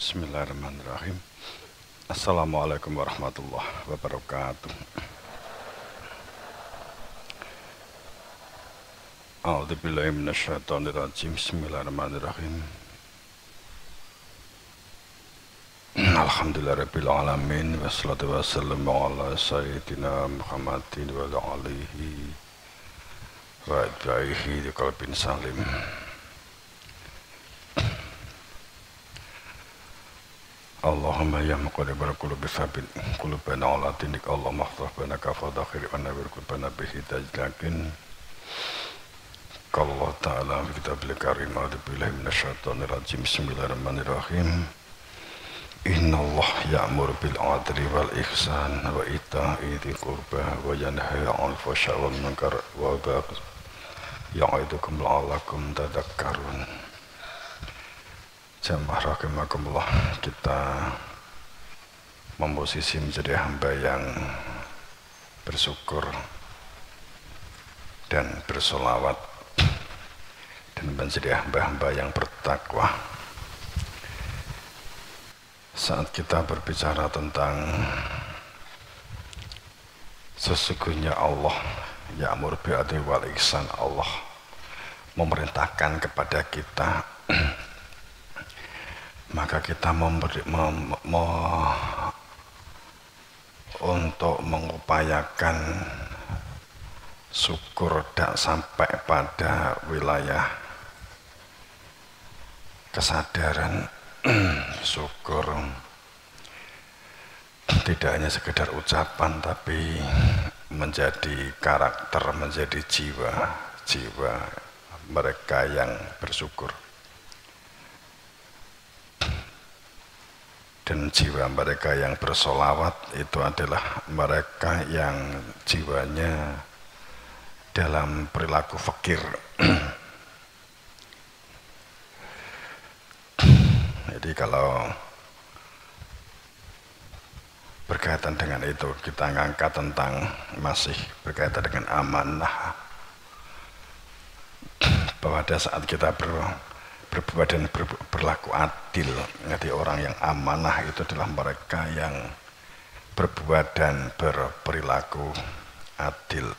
Bismillahirrahmanirrahim. Assalamualaikum warahmatullahi wabarakatuh. A'udzubillahi minasyaitonirrajim. Bismillahirrahmanirrahim. Alhamdulillahirabbil alamin wassalatu wassalamu ala sayyidina Muhammadin wa ala alihi wa atba'ihi biqalbin salim. Allahumma ya muqallibal qulubi tsabbit qulubana ala dinik. Allahumma iftah bana kafadha khair wa nawwir qulubana bihi tajlakin. Qala Allah ta'ala fi kitabil karim a'udzu billahi minasyaitonir rajim. Bismillahirrahmanirrahim. Innallaha ya'muru bil 'adli wal ihsan wa ita'i dzil qurba wa yanha 'anil fahsya'i wal munkar wa baghi ya'idukum la'allakum tadhakkarun. Jamaah rahimakumullah, kita memposisi menjadi hamba yang bersyukur dan bersolawat dan menjadi hamba-hamba yang bertakwa. Saat kita berbicara tentang sesungguhnya Allah ya'mur bil 'adli wal ihsan, Allah memerintahkan kepada kita maka kita untuk mengupayakan syukur dan sampai pada wilayah kesadaran syukur tidak hanya sekedar ucapan tapi menjadi karakter, menjadi jiwa mereka yang bersyukur. Dan jiwa mereka yang bersolawat itu adalah mereka yang jiwanya dalam perilaku fakir. Jadi kalau berkaitan dengan itu, kita ngangkat tentang masih berkaitan dengan amanah, bahwa pada saat kita berbuat dan berlaku adil, jadi orang yang amanah itu adalah mereka yang berbuat dan berperilaku adil.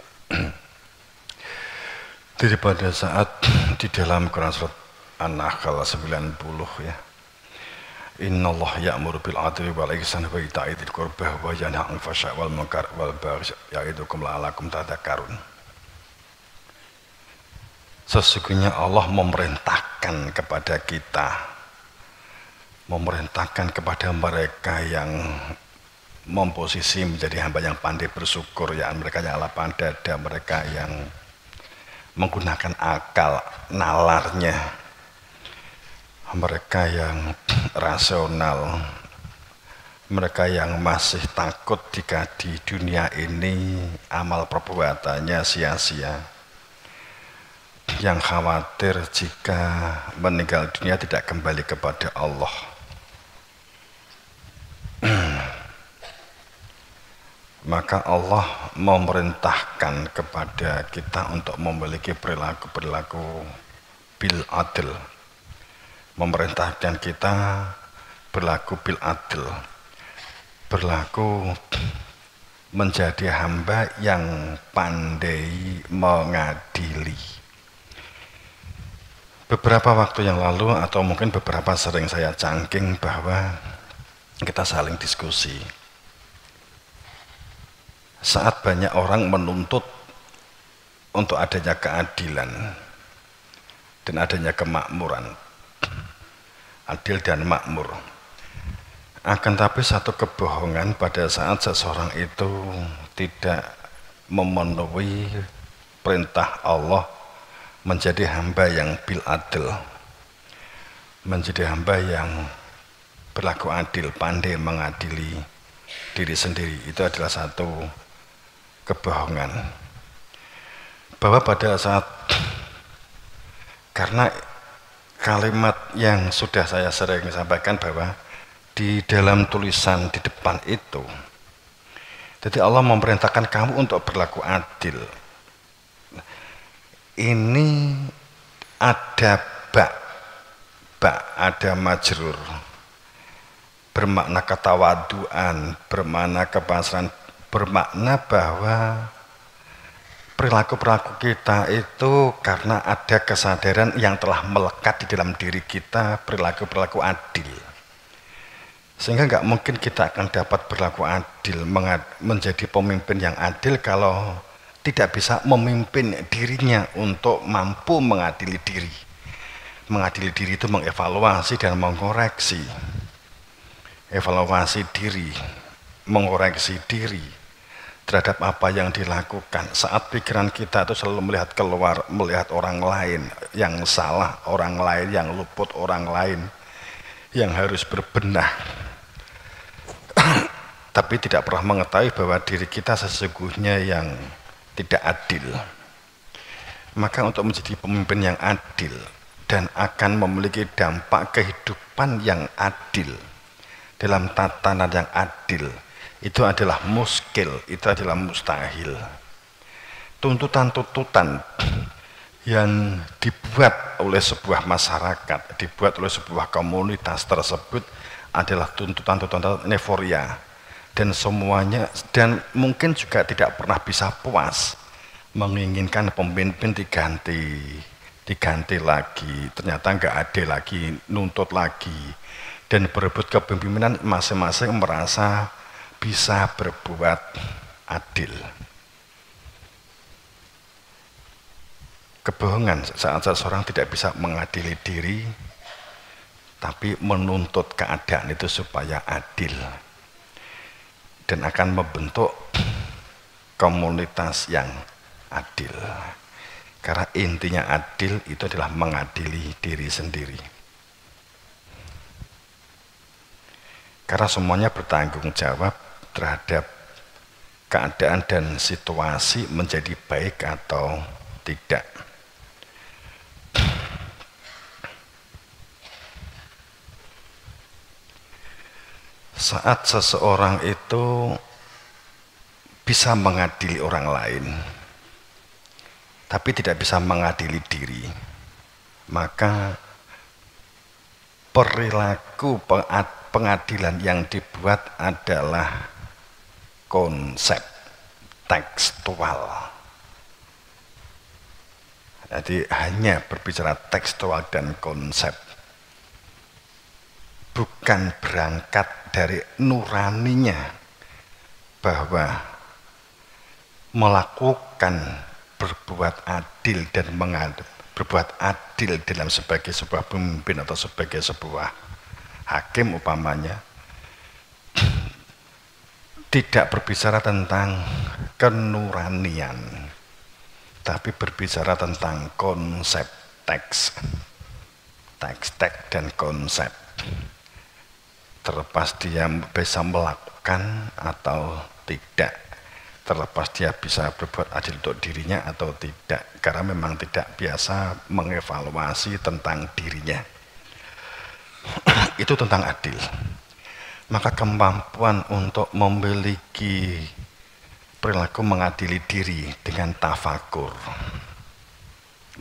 Jadi pada saat di dalam Quran surat An-Nahl 90 ya, Innallaha ya'muru bil 'adli wal ihsani wa ita'i dzil qurba wa yanha 'anil fahsya'i wal munkar wal baghi ya'idukum la'allakum tadhakkarun. Sesungguhnya Allah memerintahkan kepada kita, memerintahkan kepada mereka yang memposisi menjadi hamba yang pandai bersyukur, ya mereka yang lapang dada, mereka yang menggunakan akal nalarnya, mereka yang rasional, mereka yang masih takut jika di dunia ini amal perbuatannya sia-sia, yang khawatir jika meninggal dunia tidak kembali kepada Allah. Maka Allah memerintahkan kepada kita untuk memiliki perilaku bil adl, memerintahkan kita berlaku bil adl, berlaku menjadi hamba yang pandai mengadili. Beberapa waktu yang lalu atau mungkin beberapa sering saya cangking bahwa kita saling diskusi. Saat banyak orang menuntut untuk adanya keadilan dan adanya kemakmuran, adil dan makmur. Akan tapi satu kebohongan pada saat seseorang itu tidak memenuhi perintah Allah menjadi hamba yang bil adil, menjadi hamba yang berlaku adil, pandai mengadili diri sendiri. Itu adalah satu kebohongan. Bahwa pada saat, karena kalimat yang sudah saya sering sampaikan bahwa di dalam tulisan di depan itu, jadi Allah memerintahkan kamu untuk berlaku adil. Ini ada ba, ada majrur, bermakna ketawaduan, bermakna kepasrahan, bermakna bahwa perilaku-perilaku kita itu karena ada kesadaran yang telah melekat di dalam diri kita, perilaku-perilaku adil. Sehingga nggak mungkin kita akan dapat berlaku adil, menjadi pemimpin yang adil kalau tidak bisa memimpin dirinya untuk mampu mengadili diri. Mengadili diri itu mengevaluasi dan mengoreksi. Evaluasi diri, mengoreksi diri terhadap apa yang dilakukan. Saat pikiran kita itu selalu melihat keluar, melihat orang lain yang salah, orang lain yang luput, orang lain yang harus berbenah, tapi tidak pernah mengetahui bahwa diri kita sesungguhnya yang tidak adil. Maka untuk menjadi pemimpin yang adil dan akan memiliki dampak kehidupan yang adil dalam tatanan yang adil, itu adalah muskil, itu adalah mustahil. Tuntutan-tuntutan yang dibuat oleh sebuah masyarakat, dibuat oleh sebuah komunitas tersebut adalah tuntutan-tuntutan euforia, dan semuanya, dan mungkin juga tidak pernah bisa puas menginginkan pemimpin diganti lagi, ternyata nggak ada lagi, nuntut lagi, dan berebut kepemimpinan masing-masing merasa bisa berbuat adil. Kebohongan saat seseorang tidak bisa mengadili diri, tapi menuntut keadaan itu supaya adil, dan akan membentuk komunitas yang adil. Karena intinya adil itu adalah mengadili diri sendiri. Karena semuanya bertanggung jawab terhadap keadaan dan situasi menjadi baik atau tidak. Saat seseorang itu bisa mengadili orang lain, tapi tidak bisa mengadili diri, maka perilaku pengadilan yang dibuat adalah konsep tekstual. Jadi hanya berbicara tekstual dan konsep, bukan berangkat dari nuraninya bahwa melakukan berbuat adil dan berbuat adil dalam sebagai sebuah pemimpin atau sebagai sebuah hakim umpamanya, tidak berbicara tentang kenuranian, tapi berbicara tentang konsep teks dan konsep. Terlepas dia bisa melakukan atau tidak, terlepas dia bisa berbuat adil untuk dirinya atau tidak, karena memang tidak biasa mengevaluasi tentang dirinya. Itu tentang adil. Maka kemampuan untuk memiliki perilaku mengadili diri dengan tafakur,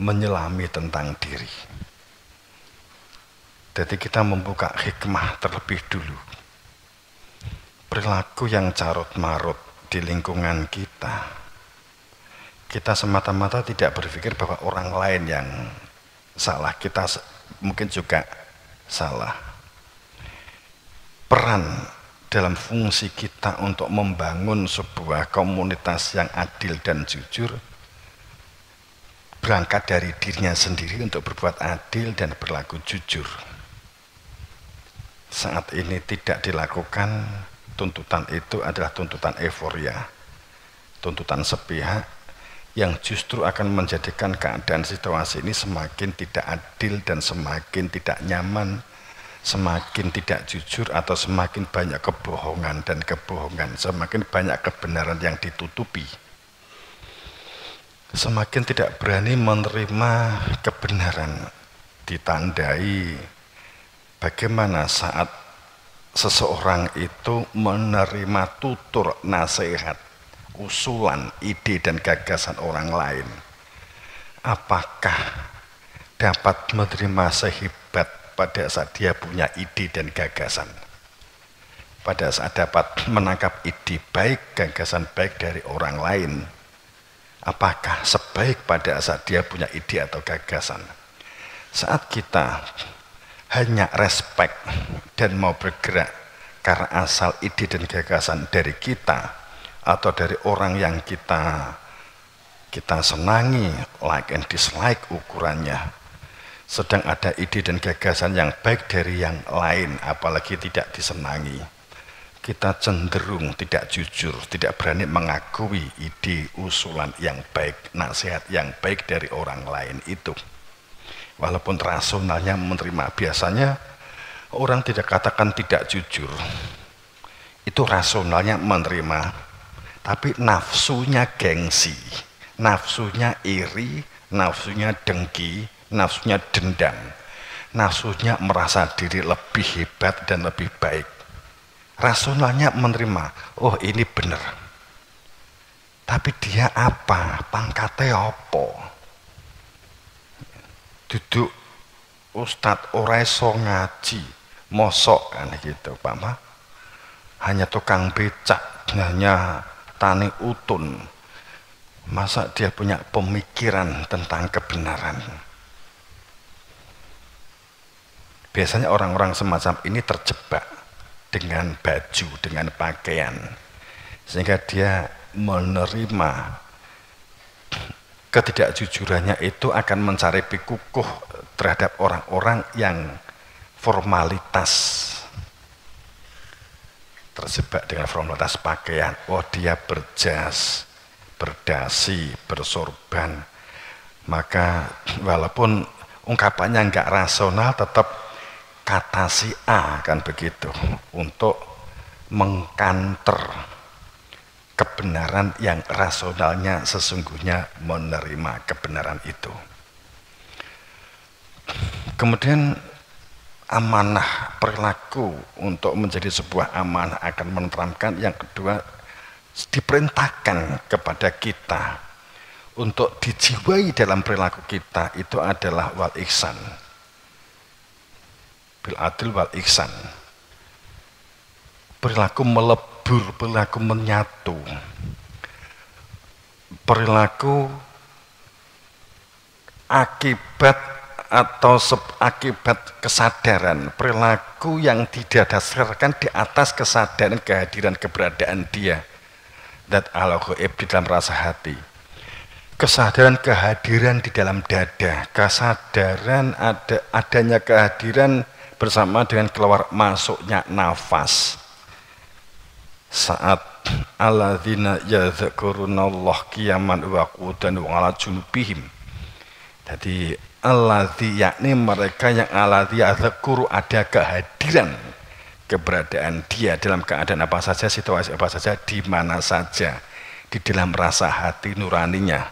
menyelami tentang diri. Jadi kita membuka hikmah terlebih dulu. Perilaku yang carut-marut di lingkungan kita, kita semata-mata tidak berpikir bahwa orang lain yang salah, kita mungkin juga salah. Peran dalam fungsi kita untuk membangun sebuah komunitas yang adil dan jujur berangkat dari dirinya sendiri untuk berbuat adil dan berlaku jujur. Saat ini tidak dilakukan, tuntutan itu adalah tuntutan euforia, tuntutan sepihak yang justru akan menjadikan keadaan situasi ini semakin tidak adil dan semakin tidak nyaman, semakin tidak jujur, atau semakin banyak kebohongan dan kebohongan, semakin banyak kebenaran yang ditutupi, semakin tidak berani menerima kebenaran. Ditandai bagaimana saat seseorang itu menerima tutur nasihat, usulan, ide dan gagasan orang lain, apakah dapat menerima sehebat pada saat dia punya ide dan gagasan? pada saat dapat menangkap ide baik, gagasan baik dari orang lain, apakah sebaik pada saat dia punya ide atau gagasan? Saat kita hanya respect dan mau bergerak karena asal ide dan gagasan dari kita atau dari orang yang kita senangi, like and dislike ukurannya, sedang ada ide dan gagasan yang baik dari yang lain, apalagi tidak disenangi, kita cenderung tidak jujur, tidak berani mengakui ide, usulan yang baik, nasihat yang baik dari orang lain itu. Walaupun rasionalnya menerima, biasanya orang tidak katakan tidak jujur, itu rasionalnya menerima, tapi nafsunya gengsi, nafsunya iri, nafsunya dengki, nafsunya dendam, nafsunya merasa diri lebih hebat dan lebih baik. Rasionalnya menerima, oh ini benar, tapi dia apa, pangkatnya apa? Duduk ustadz ora iso ngaji, mosok kan gitu, Pak Ma. Hanya tukang becak, hanya tani utun, masa dia punya pemikiran tentang kebenaran? Biasanya orang-orang semacam ini terjebak dengan baju, dengan pakaian, sehingga dia menerima ketidakjujurannya itu akan mencari pikukuh terhadap orang-orang yang formalitas, terjebak dengan formalitas pakaian. Oh dia berjas, berdasi, bersorban, maka walaupun ungkapannya nggak rasional, tetap kata si A kan begitu, untuk mengkanter kebenaran yang rasionalnya sesungguhnya menerima kebenaran itu. Kemudian amanah perilaku untuk menjadi sebuah amanah akan menenteramkan. Yang kedua, diperintahkan kepada kita untuk dijiwai dalam perilaku kita itu adalah wal ihsan, bil adil wal ihsan, perilaku melebur, perilaku menyatu, perilaku akibat atau akibat kesadaran, perilaku yang didasarkan di atas kesadaran kehadiran keberadaan dia, dat al ghaib, di dalam rasa hati, kesadaran kehadiran di dalam dada, kesadaran adanya kehadiran bersama dengan keluar masuknya nafas. Saat alladzina yadhkurunallah qiyaman wa qu'udan wa ala junubihim, jadi alladzi, yakni mereka yang alladzi yadhkuru, ada kehadiran keberadaan dia dalam keadaan apa saja, situasi apa saja, di mana saja, di dalam rasa hati nuraninya,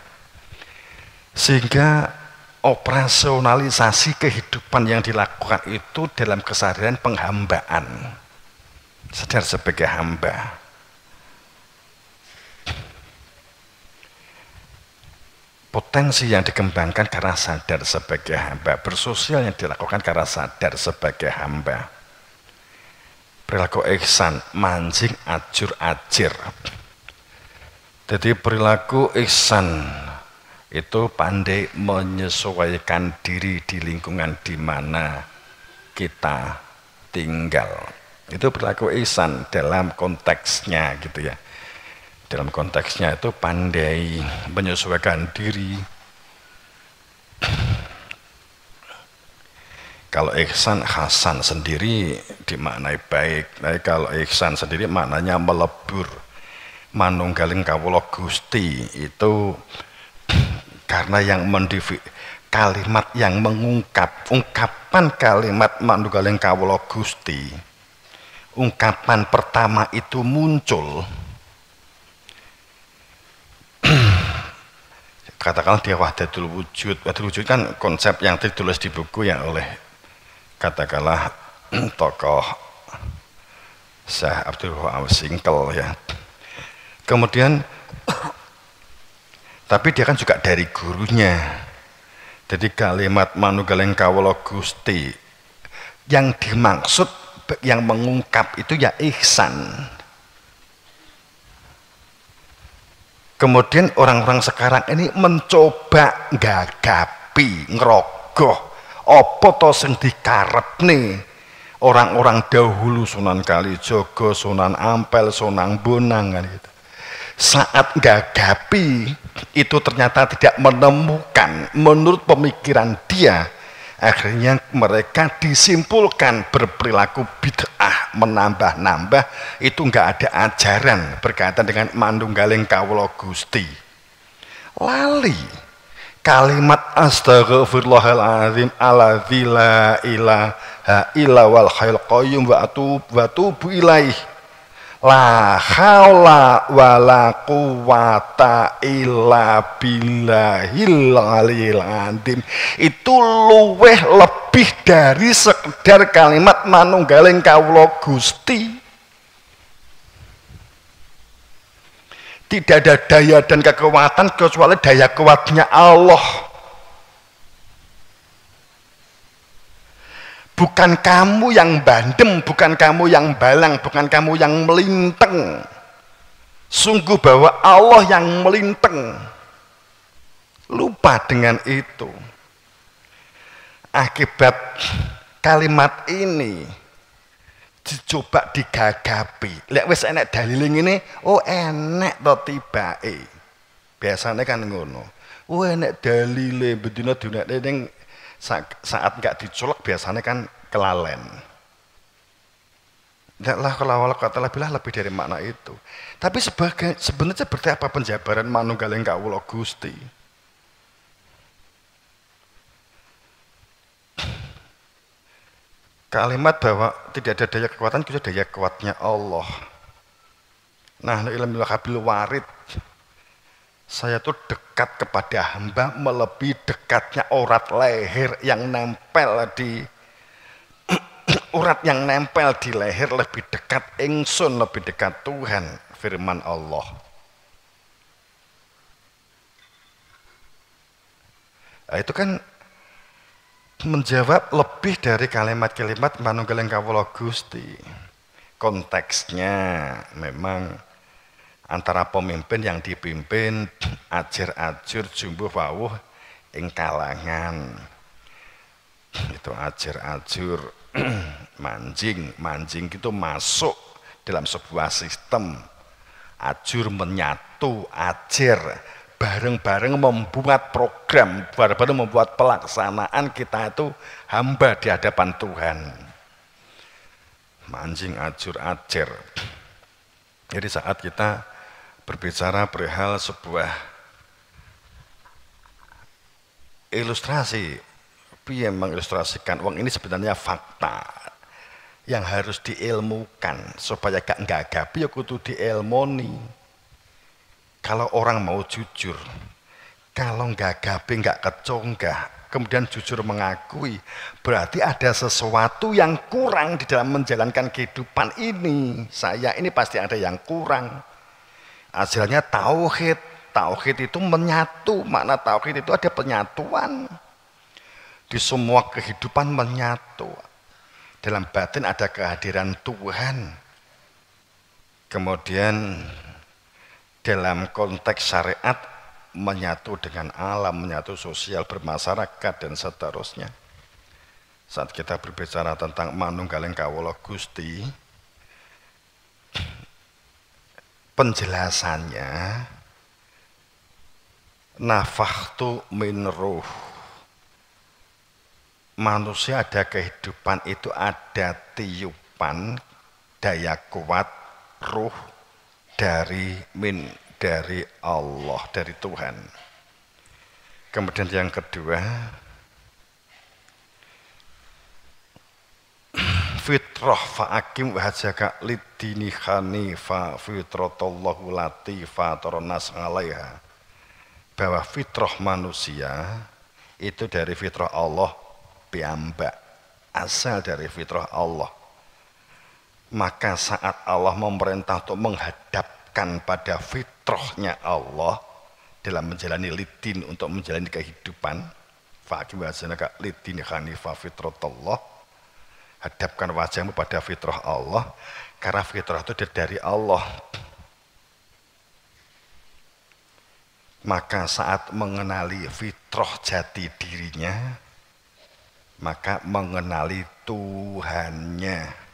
sehingga operasionalisasi kehidupan yang dilakukan itu dalam kesadaran penghambaan, sadar sebagai hamba. Potensi yang dikembangkan karena sadar sebagai hamba, bersosial yang dilakukan karena sadar sebagai hamba. Perilaku ihsan, mancing ajur ajir. Jadi perilaku ihsan itu pandai menyesuaikan diri di lingkungan di mana kita tinggal. Itu perilaku ihsan dalam konteksnya gitu ya. Dalam konteksnya itu pandai menyesuaikan diri. Kalau ihsan, hasan sendiri dimaknai baik. Tapi kalau ihsan sendiri maknanya melebur, manunggaling kawula Gusti, itu karena yang kalimat yang mengungkap, ungkapan kalimat manunggaling kawula Gusti, ungkapan pertama itu muncul, katakanlah dia wahdatul wujud. Wahdatul wujud kan konsep yang ditulis di buku yang oleh katakanlah tokoh Syekh Abdul Wahab Singkel ya. Kemudian tapi dia kan juga dari gurunya. Jadi kalimat manunggaling kawula Gusti yang dimaksud yang mengungkap itu ya ihsan. Kemudian orang-orang sekarang ini mencoba gagapi, ngerogoh apa to sing dikarepne orang-orang dahulu, Sunan Kalijaga, Sunan Ampel, Sunan Bonang kan gitu. Saat gagapi itu ternyata tidak menemukan menurut pemikiran dia, akhirnya mereka disimpulkan berperilaku bid'ah, menambah-nambah, itu enggak ada ajaran berkaitan dengan manunggaling kawula Gusti. Lali kalimat astaghfirullahaladzim alladzi la ilaha illa wal hayyul qayyum wa atubu ilaih la haula wala quwata illa billahil aliyil azim. Itu luweh lebih dari sekedar kalimat manunggaling kawula Gusti. Tidak ada daya dan kekuatan kecuali daya kuatnya Allah. Bukan kamu yang bandem, bukan kamu yang balang, bukan kamu yang melinteng. Sungguh bahwa Allah yang melinteng. Lupa dengan itu. Akibat kalimat ini dicoba digagapi. Lek wis enek dalile ngene, oh enek to tibake. Biasanya kan ngono. Oh enek dalile bedina dunekne ning saat enggak dicolok biasanya kan kelalen. Tidaklah kalau kata bilah lebih dari makna itu. Tapi sebenarnya seperti apa penjabaran manunggaling kawula Gusti? Kalimat bahwa tidak ada daya kekuatan, itu daya kuatnya Allah. Nah, ilmu habil warid, saya tuh dekat kepada hamba melebihi dekatnya urat leher yang nempel di urat yang nempel di leher, lebih dekat ingsun, lebih dekat Tuhan, firman Allah. Nah, itu kan menjawab lebih dari kalimat-kalimat manunggaling kawula Gusti. Konteksnya memang antara pemimpin yang dipimpin ajir-ajur jumbuh wawuh ing kalangan. Itu ajir-ajur manjing itu masuk dalam sebuah sistem. Ajur menyatu, ajir bareng-bareng membuat program, bareng-bareng membuat pelaksanaan, kita itu hamba di hadapan Tuhan. Manjing ajur ajer. Jadi saat kita berbicara perihal sebuah ilustrasi, piye mengilustrasikan wong ini sebenarnya fakta yang harus diilmukan supaya gak nggagapi ya kudu diilmoni. Kalau orang mau jujur, kalau nggagapi nggak keconggah, kemudian jujur mengakui, berarti ada sesuatu yang kurang di dalam menjalankan kehidupan ini. Saya ini pasti ada yang kurang. Hasilnya tauhid. Tauhid itu menyatu. Makna tauhid itu ada penyatuan. Di semua kehidupan menyatu. Dalam batin ada kehadiran Tuhan. Kemudian dalam konteks syariat menyatu dengan alam, menyatu sosial, bermasyarakat dan seterusnya. Saat kita berbicara tentang manunggaling kawula Gusti, penjelasannya nafakhtu min ruh. Manusia ada kehidupan itu ada tiupan daya kuat ruh dari Allah, dari Tuhan. Kemudian yang kedua, fitrah fa'akim wahajaka lidini khanifa fitratallahu lati fataronas alaiha. Bahwa fitrah manusia itu dari fitrah Allah piyambak, asal dari fitrah Allah. Maka saat Allah memerintah untuk menghadapkan pada fitrahnya Allah dalam menjalani lidin, untuk menjalani kehidupan, fa'akim wahajaka lidini khanifa fitratallah, Hadapkan wajahmu pada fitrah Allah, karena fitrah itu dari Allah. Maka saat mengenali fitrah jati dirinya, maka mengenali Tuhannya.